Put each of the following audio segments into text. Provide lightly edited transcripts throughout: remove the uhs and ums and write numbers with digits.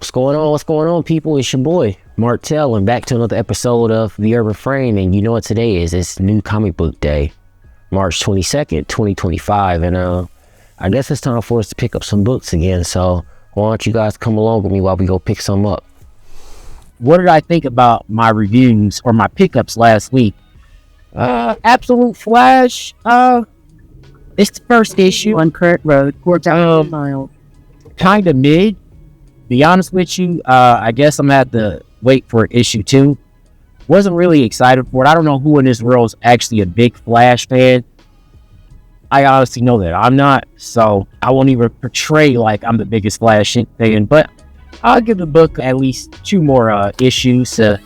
What's going on? What's going on, people? It's your boy, Martell, and back to another episode of The Urban Frame. And you know what today is? It's New Comic Book Day, March 22nd, 2025. And I guess it's time for us to pick up some books again. So why don't you guys come along with me while we go pick some up? What did I think about my reviews or my pickups last week? Absolute Flash. It's the first issue on Current Road, 4,000 miles. Kind of mid. Be honest with you, I guess I'm gonna have to wait for issue 2. Wasn't really excited for it. I don't know who in this world is actually a big Flash fan. I honestly know that I'm not, so I won't even portray like I'm the biggest Flash fan, but I'll give the book at least 2 more issues to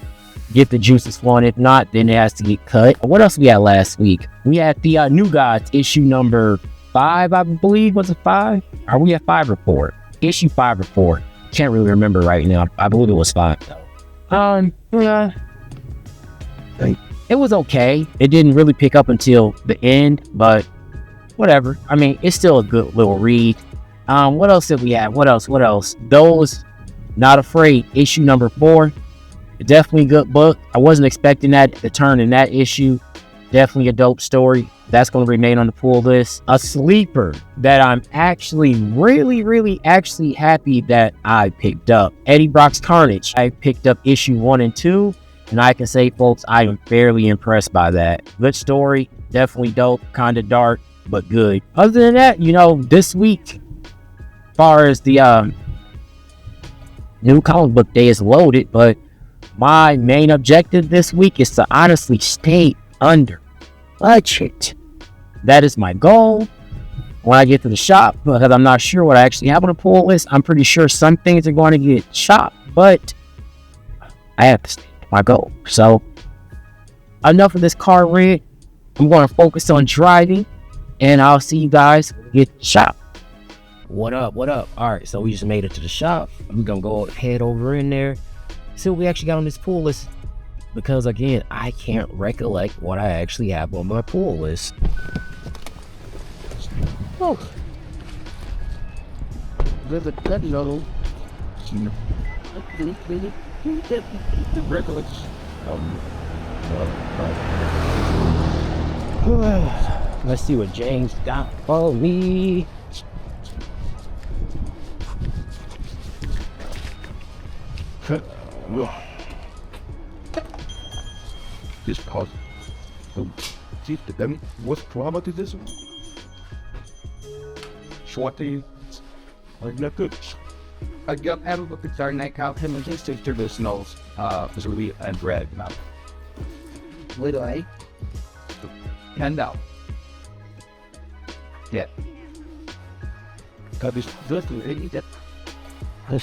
get the juices flowing. If not, then it has to get cut. What else we had last week? We had the New Gods issue number 5, I believe. Was it 5? Are we at 5 or 4? Issue 5 or 4. Can't really remember right now. I believe it was 5 though. It was okay. It didn't really pick up until the end, but whatever. I mean, it's still a good little read. What else did we have? What else? Those Not Afraid issue number 4. Definitely a good book. I wasn't expecting that to turn in that issue. Definitely a dope story. That's going to remain on the pull list. A sleeper that I'm actually really happy that I picked up. Eddie Brock's Carnage. I picked up issue 1 and 2. And I can say, folks, I am fairly impressed by that. Good story. Definitely dope. Kind of dark, but good. Other than that, this week, as far as the New Comic Book Day is loaded, but my main objective this week is to honestly stay under budget. That is my goal when I get to the shop, because I'm not sure what I actually have on the pull list. I'm pretty sure some things are going to get chopped, but I have to stay to my goal. So enough of this car rant. I'm going to focus on driving, and I'll see you guys when we get to the shop. What up? All right, so we just made it to the shop. We're going to go head over in there, see what we actually got on this pull list, because again, I can't recollect what I actually have on my pull list. Oh, there's a cut load. Let's see what James got for me. This pause. See them. What's drama to this? Shorty. Like not good. I got out of the Saturday night cow him and his sister the snows. Was really and red mouth. Little A. Hand out. Yeah. Got this Let's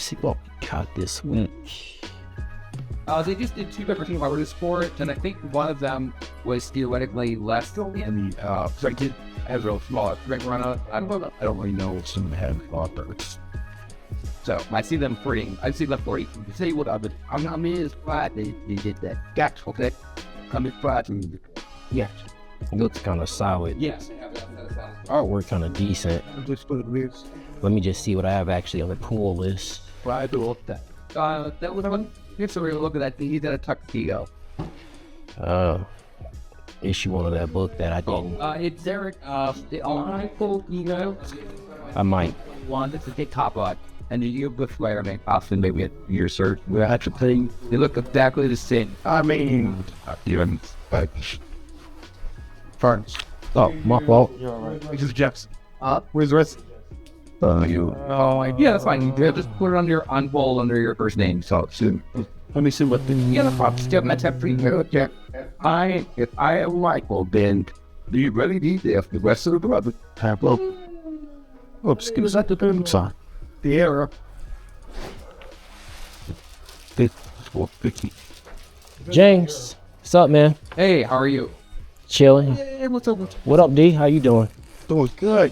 see what we got this week. They just did 2 different team artists for it, and I think one of them was theoretically less in the so I did as a small drink run. I don't really know what some have authors. So I see them free. I see them free. You say what other I'm in is pride they did that. Gotcha, okay. I'm in pride. Yeah, it looks kind of solid. Yes. Artwork kind of decent. Just put it weird. Let me just see what I have actually on the pull list. Pride to look that. That was one. Here's a real look at that thing. He's got a tuxedo. Issue 1 of that book that I didn't. It's Eric. The online full ego. I might. One that's a top on. And the yearbook flyer may often maybe at your search. We're actually they look exactly the same. I mean, even like Farns. Oh, my fault. You're all right. This is Jeff's. Where's the rest? You. Oh, yeah, that's fine. You just put it on your unfold under your first name. So soon. Let me see what the Yeah, the props still met that pretty good. Yeah. if I am Michael, then do you really need the rest of the brother? Well, oops, give us that the boom song. The era. James, what's up, man? Hey, how are you? Chilling. Hey, what's up? What up, D? How you doing? Doing good.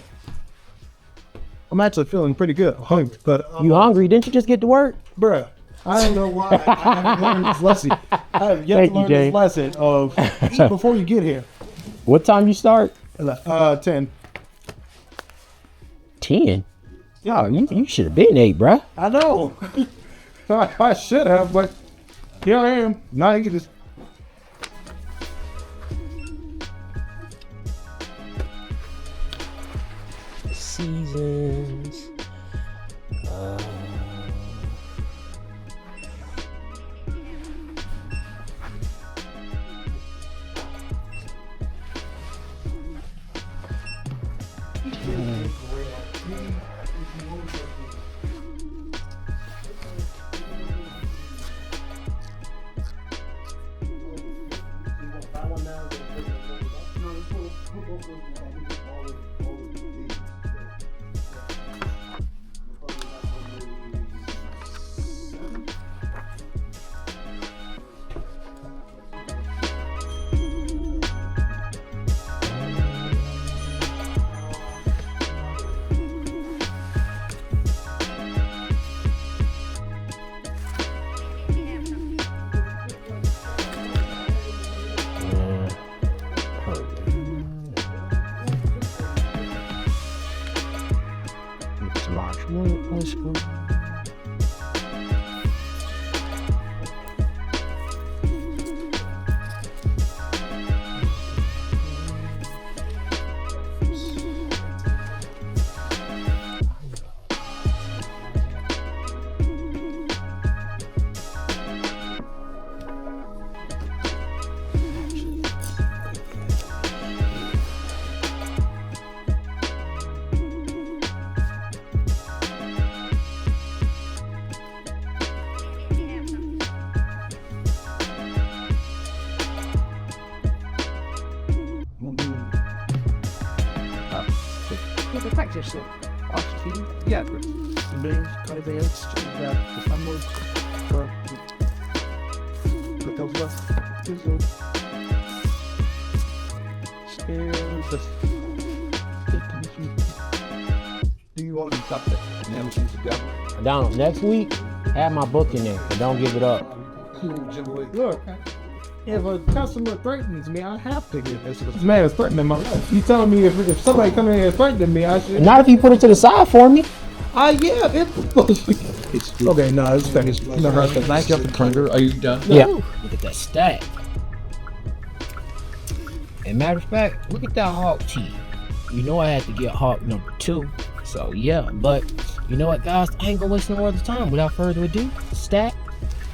I'm actually feeling pretty good. Hungry, but You hungry? Didn't you just get to work? bruh, I don't know why I haven't learned this lesson. I have yet Thank to you, learn Jay. this lesson of eat before you get here. What time you start? 10. 10. Yo, you should have been 8, bruh. I know. I should have, but here I am. Now I can just. Seasons. Yeah. Do you want to stop that? Donald, next week, have my book in there and don't give it up. Look, if a customer threatens me, I have to get this. This man is threatening my life. You telling me if somebody come in here and threatening me, I should. Not if you put it to the side for me. Yeah, it's okay. No, it's finished. No, Thank you, Printer. Are you done? Yeah. Look at that stack. And matter of fact, look at that Hawk tee. You know I had to get Hawk number 2. So yeah, but you know what, guys? I ain't gonna waste no more of the time. Without further ado, stack,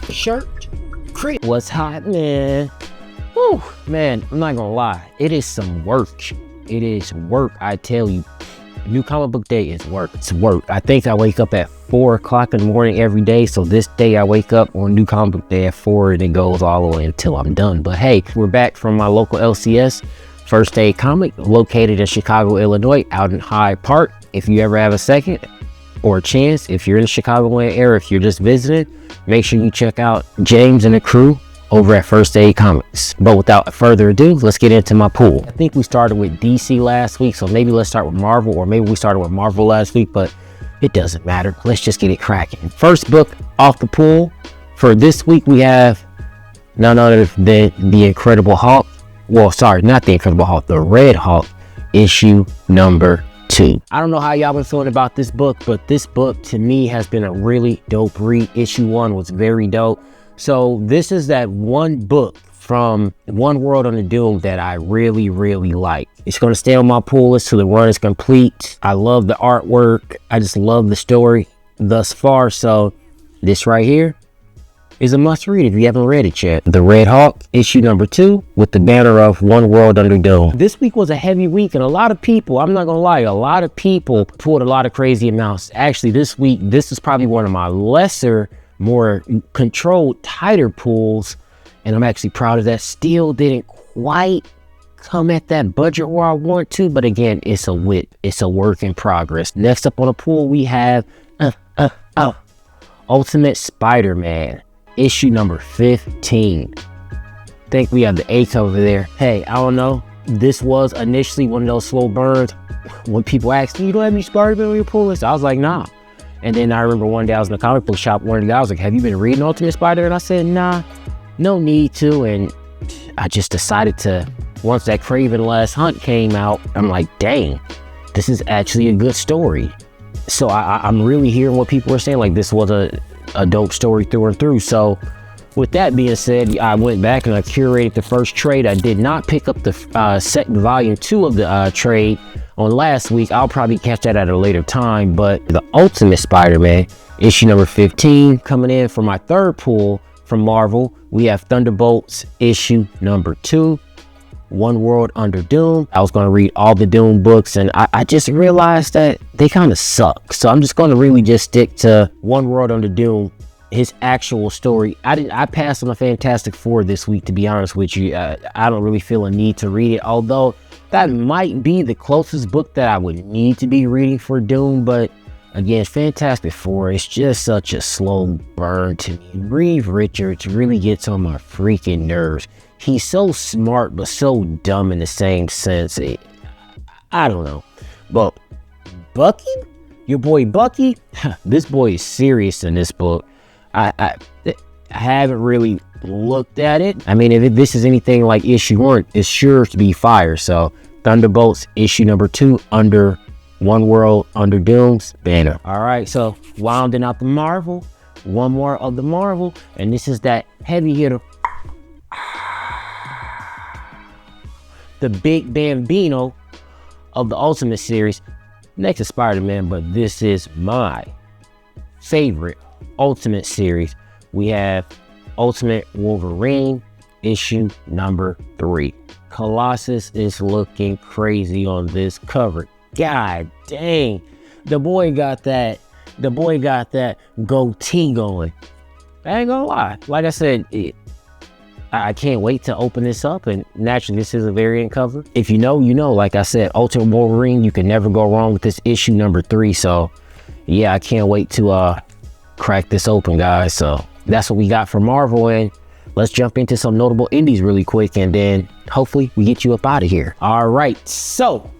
shirt, crit. What's hot, man? Woo, man, I'm not gonna lie. It is some work. It is work, I tell you. New comic book day is work. It's work. I think I wake up at 4 o'clock in the morning every day. So this day I wake up on new comic book day at 4 and it goes all the way until I'm done. But hey, we're back from my local LCS, First Day Comic, located in Chicago, Illinois, out in Hyde Park. If you ever have a second or a chance, if you're in the Chicagoland area, if you're just visiting, make sure you check out James and the crew over at First Day Comics. But without further ado, let's get into my pool. I think we started with DC last week, so maybe let's start with Marvel, or maybe we started with Marvel last week, but it doesn't matter. Let's just get it cracking. First book off the pool for this week, we have none other than The Incredible Hulk. Well, sorry, not The Incredible Hulk, The Red Hulk, issue number 2. I don't know how y'all been feeling about this book, but this book to me has been a really dope read. Issue 1 was very dope. So this is that one book from One World Under Doom that I really, really like. It's going to stay on my pull list till the run is complete. I love the artwork. I just love the story thus far. So this right here is a must read if you haven't read it yet. The Red Hawk, issue number 2, with the banner of One World Under Doom. This week was a heavy week, and a lot of people, I'm not gonna lie, a lot of people pulled a lot of crazy amounts. Actually, this week, this is probably one of my lesser, more controlled, tighter pulls, and I'm actually proud of that. Still didn't quite come at that budget where I want to, but again, it's a work in progress. Next up on the pool, we have Ultimate Spider-Man, issue number 15. I think we have the 8 over there. Hey, I don't know. This was initially one of those slow burns. When people asked me, you don't have any Spider-Man on your pull list? I was like, nah. And then I remember one day I was in a comic book shop, one of the guys was like, have you been reading Ultimate Spider? And I said, nah, no need to. And I just decided to, once that Kraven Last Hunt came out, I'm like, dang, this is actually a good story. So I'm really hearing what people are saying, like this was a a dope story through and through. So with that being said, I went back and I curated the first trade. I did not pick up the second volume 2 of the trade on last week. I'll probably catch that at a later time. But the Ultimate Spider-Man, issue number 15, coming in for my third pull from Marvel. We have Thunderbolts issue number 2, One World Under Doom. I was going to read all the Doom books, and I just realized that they kind of suck. So I'm just going to really just stick to One World Under Doom, his actual story. I passed on a Fantastic Four this week, to be honest with you. I don't really feel a need to read it, although that might be the closest book that I would need to be reading for Doom. But again, Fantastic Four is just such a slow burn to me. Reeve Richards really gets on my freaking nerves. He's so smart, but so dumb in the same sense. I don't know. But Bucky? Your boy Bucky? This boy is serious in this book. I haven't really looked at it. I mean, if this is anything like issue 1, it's sure to be fire. So Thunderbolts issue number 2 under One World Under Doom's banner. All right, so winding out the Marvel, one more of the Marvel, and this is that heavy hitter, the Big Bambino of the Ultimate series. Next to Spider-Man, but this is my favorite Ultimate series. We have Ultimate Wolverine issue number 3. Colossus is looking crazy on this cover. God dang, the boy got that goatee going. I ain't gonna lie. Like I said, I can't wait to open this up, and naturally this is a variant cover. If you know, you know. Like I said, Ultimate Wolverine, you can never go wrong with this issue number 3. So yeah, I can't wait to crack this open, guys. So that's what we got for Marvel, and let's jump into some notable indies really quick, and then hopefully we get you up out of here. All right, so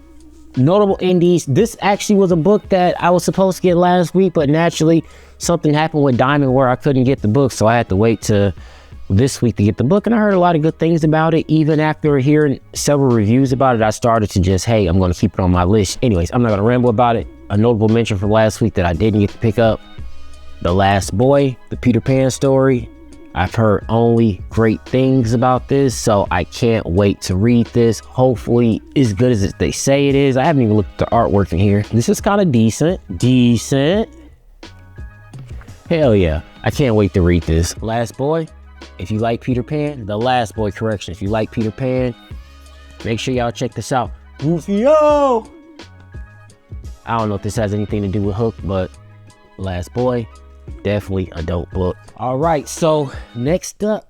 notable indies. This actually was a book that I was supposed to get last week, but naturally something happened with Diamond where I couldn't get the book, so I had to wait to this week to get the book, and I heard a lot of good things about it. Even after hearing several reviews about it, I started to just, hey, I'm going to keep it on my list. Anyways, I'm not going to ramble about it. A notable mention from last week that I didn't get to pick up, The Last Boy, the Peter Pan story. I've heard only great things about this, so I can't wait to read this. Hopefully as good as they say it is. I haven't even looked at the artwork in here. This is kind of decent. Hell yeah, I can't wait to read this. Last Boy, if you like Peter Pan, The Last Boy, correction. If you like Peter Pan, make sure y'all check this out. Rufio! I don't know if this has anything to do with Hook, but Last Boy, definitely a dope book. All right, so next up,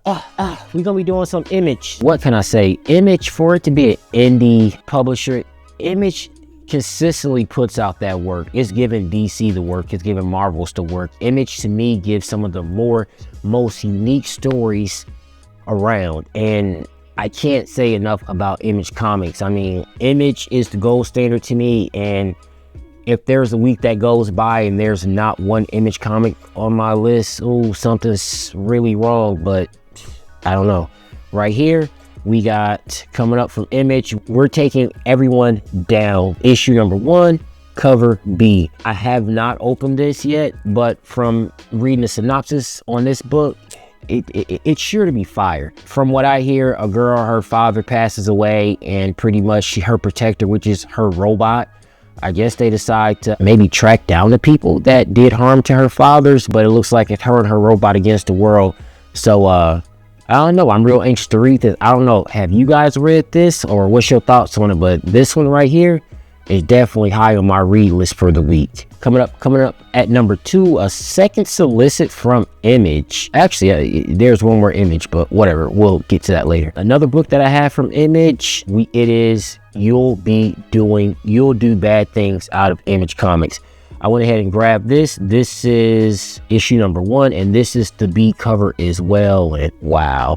we're gonna be doing some Image. What can I say? Image, for it to be an indie publisher, Image consistently puts out that work. It's giving DC the work. It's giving Marvels the work. Image, to me, gives some of the most unique stories around, and I can't say enough about Image Comics. I mean, Image is the gold standard to me, and if there's a week that goes by and there's not one Image comic on my list, oh, something's really wrong. But I don't know. Right here, we got coming up from Image, we're taking everyone down. Issue number 1, cover B. I have not opened this yet, but from reading the synopsis on this book, it's sure to be fire. From what I hear, a girl, her father passes away, and pretty much her protector, which is her robot, I guess they decide to maybe track down the people that did harm to her fathers, but it looks like it's her and her robot against the world. So I don't know, I'm real anxious to read this. I don't know, have you guys read this, or what's your thoughts on it? But this one right here is definitely high on my read list for the week. Coming up at number 2, a second solicit from Image. Actually, there's one more Image, but whatever, we'll get to that later. Another book that I have from Image, it is You'll Do Bad Things out of Image Comics. I went ahead and grabbed this. This is issue number 1, and this is the B cover as well. And wow,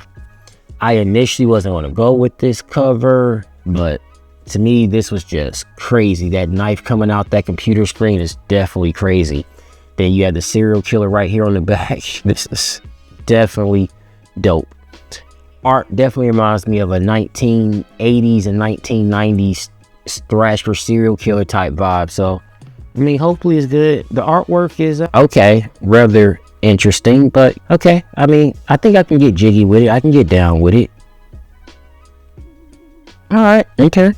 I initially wasn't going to go with this cover, but to me, this was just crazy. That knife coming out that computer screen is definitely crazy. Then you have the serial killer right here on the back. This is definitely dope. Art definitely reminds me of a 1980s and 1990s thrasher serial killer type vibe. So, I mean, hopefully it's good. The artwork is okay, rather interesting, but okay. I mean, I think I can get jiggy with it. I can get down with it. All right. Okay.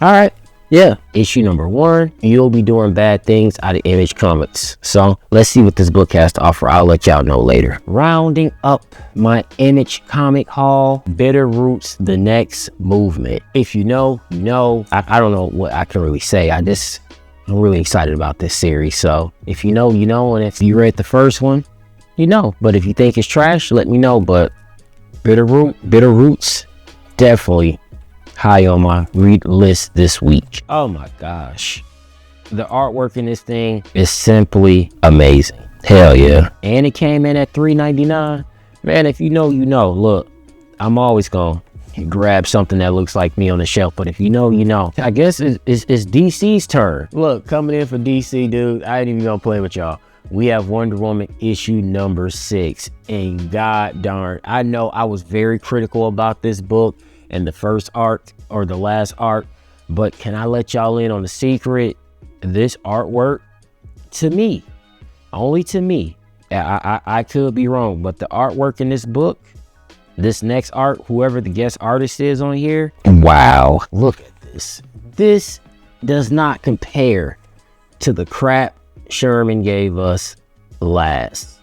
All right. Yeah. Issue number 1. You'll be doing bad things out of Image Comics. So let's see what this book has to offer. I'll let y'all know later. Rounding up my Image comic haul, Bitter Roots, The Next Movement. If you know, you know. I don't know what I can really say. I'm really excited about this series. So if you know, you know. And if you read the first one, you know. But if you think it's trash, let me know. But Bitter Roots, definitely high on my read list this week. Oh my gosh. The artwork in this thing is simply amazing. Hell yeah. And it came in at $3.99. Man, if you know, you know. Look, I'm always gonna grab something that looks like me on the shelf, but if you know, you know. I guess it's DC's turn. Look, coming in for DC, dude. I ain't even gonna play with y'all. We have Wonder Woman issue number 6. And god darn, I know I was very critical about this book and the first arc or the last arc, but can I let y'all in on the secret? This artwork, to me, only to me, I could be wrong, but the artwork in this book, this next art, whoever the guest artist is on here, wow, look at this. This does not compare to the crap Sherman gave us last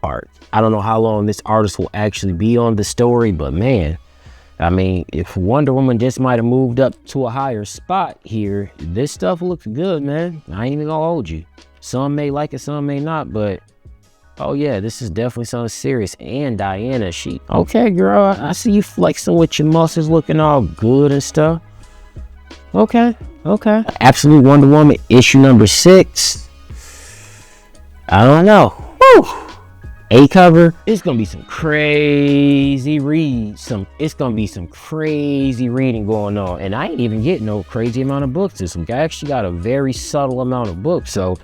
art. I don't know how long this artist will actually be on the story, but man, I mean, if Wonder Woman just might have moved up to a higher spot here, this stuff looks good, man. I ain't even gonna hold you. Some may like it, some may not, but oh yeah, this is definitely something serious. And Diana, okay, girl, I see you flexing with your muscles, looking all good and stuff. Okay. Absolute Wonder Woman issue number 6. I don't know. Whew. A cover. It's gonna be some crazy reads. It's gonna be some crazy reading going on, and I ain't even getting no crazy amount of books. I actually got a very subtle amount of books, so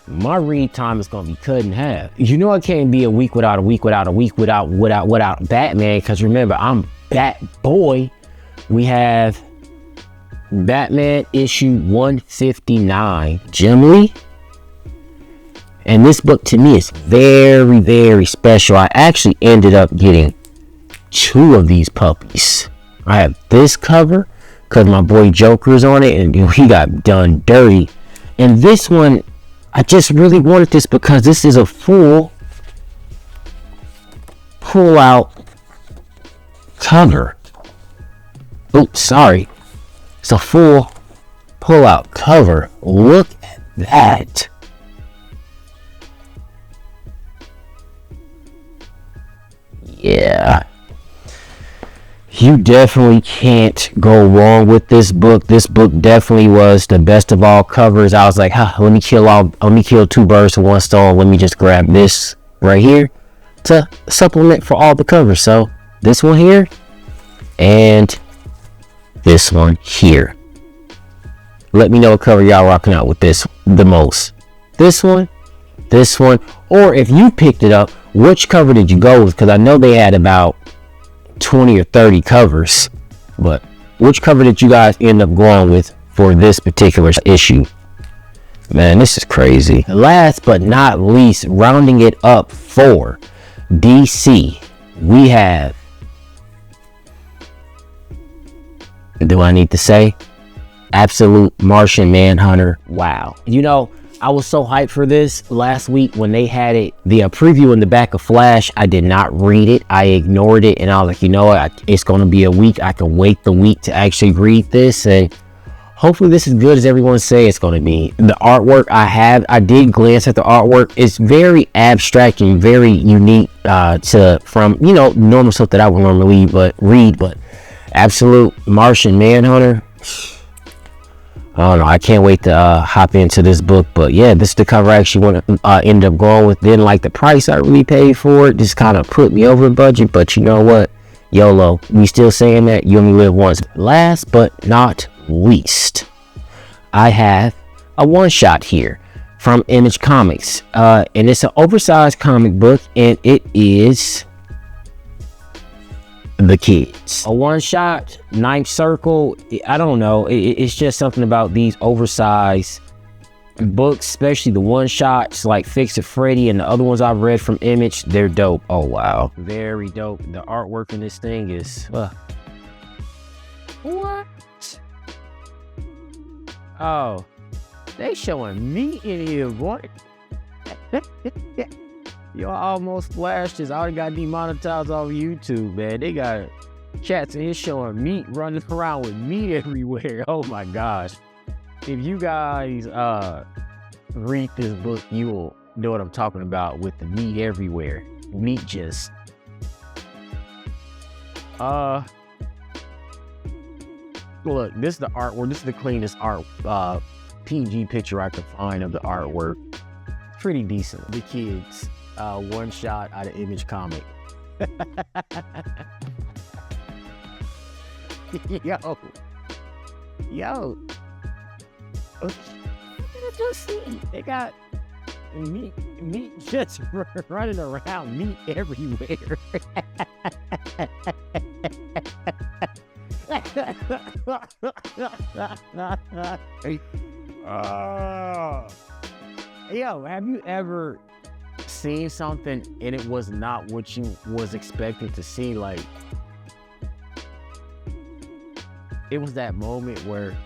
my read time is gonna be cut in half. You know, I can't be a week without Batman, because remember, I'm Bat Boy. We have Batman issue 159, Jim Lee. And this book to me is very, very special. I actually ended up getting 2 of these puppies. I have this cover because my boy Joker's on it and he got done dirty. And this one, I just really wanted this because this is a full pull-out cover. Oops, sorry. It's a full pull-out cover. Look at that. Yeah, you definitely can't go wrong with this book. This book definitely was the best of all covers. I was like, let me kill 2 birds with 1 stone. Let me just grab this right here to supplement for all the covers. So this one here and this one here. Let me know what cover y'all rocking out with this the most. This one, or if you picked it up, which cover did you go with? Because I know they had about 20 or 30 covers, but which cover did you guys end up going with for this particular issue? Man, this is crazy. Last but not least, rounding it up for DC, we have, do I need to say, Absolute Martian Manhunter. Wow. You know, I was so hyped for this last week when they had it, the preview in the back of Flash. I did not read it. I ignored it, and I was like, you know what? It's going to be a week. I can wait the week to actually read this, and hopefully this is good as everyone say it's going to be. The artwork I did glance at the artwork. It's very abstract and very unique from, you know, normal stuff that I would normally read, but Absolute Martian Manhunter, I don't know. I can't wait to hop into this book. But yeah, this is the cover I actually ended up going with. Didn't like the price I really paid for it. Just kind of put me over budget. But you know what? YOLO. We still saying that. You only live once. Last but not least, I have a one-shot here from Image Comics. And it's an oversized comic book. And it is The Kids. A one-shot, Ninth Circle. I don't know. It's just something about these oversized books, especially the one shots like Fix It Freddy and the other ones I've read from Image, they're dope. Oh wow, very dope. The artwork in this thing is what? Oh, they showing me in here, boy. Yo, I almost flashed this. I already got demonetized off YouTube, man. They got cats in here showing meat, running around with meat everywhere. Oh my gosh. If you guys read this book, you will know what I'm talking about with the meat everywhere. Meat just look, this is the artwork. This is the cleanest art PG picture I could find of the artwork. Pretty decent. The kids, one shot out of Image comic. Yo. Okay. I just see they got meat just running around, meat everywhere. Yo, have you ever seen something and it was not what you was expecting to see? Like, it was that moment where,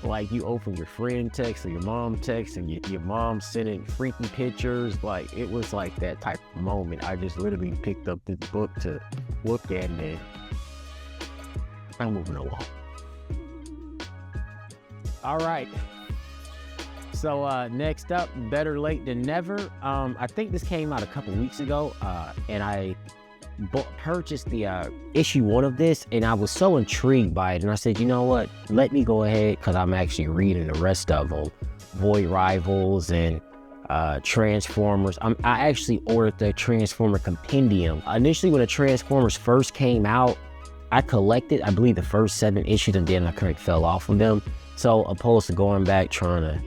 like, you open your friend text or your mom text and your mom sending freaky pictures. Like, it was like that type of moment. I just literally picked up this book to look at, and then I'm moving along. All right. So next up, Better Late Than Never. I think this came out a couple weeks ago, and I purchased the issue 1 of this, and I was so intrigued by it, and I said, you know what, let me go ahead, because I'm actually reading the rest of them, Void Rivals and Transformers. I actually ordered the Transformer Compendium. Initially, when the Transformers first came out, I collected, I believe, the first 7 issues, and then I kind of fell off of them. So opposed to going back trying to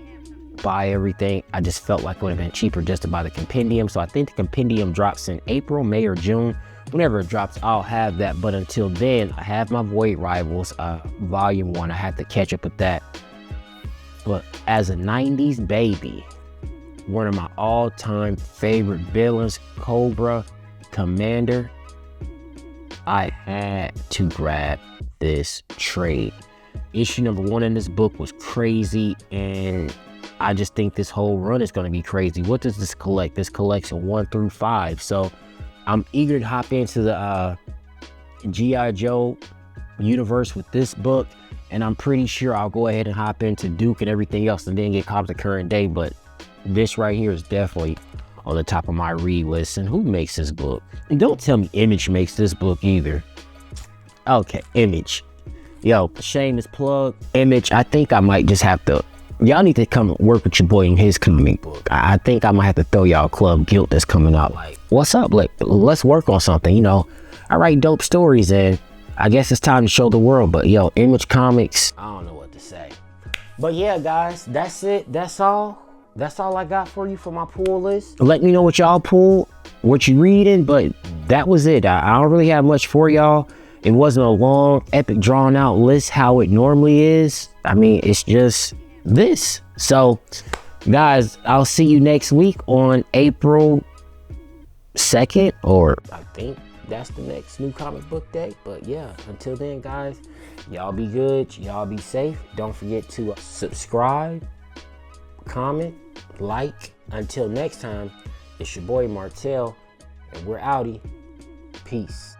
buy everything, I just felt like it would have been cheaper just to buy the compendium. So I think the compendium drops in April, May, or June. Whenever it drops, I'll have that. But until then, I have my Void Rivals volume 1. I have to catch up with that. But as a 90s baby, one of my all-time favorite villains, Cobra Commander, I had to grab this trade. Issue number 1 in this book was crazy, and I just think this whole run is going to be crazy. What does this collect? This collects 1 through 5. So I'm eager to hop into the G.I. Joe universe with this book, and I'm pretty sure I'll go ahead and hop into Duke and everything else and then get caught up to current day. But this right here is definitely on the top of my read list. And who makes this book? And don't tell me Image makes this book either. Okay, Image. Yo, shameless plug. Image, I think I might just have to, y'all need to come work with your boy in his comic book. I think I might have to throw y'all Club Guilt that's coming out. Like, what's up? Like, let's work on something, you know. I write dope stories, and I guess it's time to show the world. But yo, Image Comics, I don't know what to say. But yeah, guys, that's it. That's all I got for you for my pull list. Let me know what y'all pull, what you reading, but that was it. I don't really have much for y'all. It wasn't a long, epic, drawn out list how it normally is. I mean, it's just this. So, guys, I'll see you next week on April 2nd, or I think that's the next new comic book day. But yeah, until then, guys, y'all be good. Y'all be safe. Don't forget to subscribe, comment, like. Until next time, it's your boy Martell, and we're outie. Peace.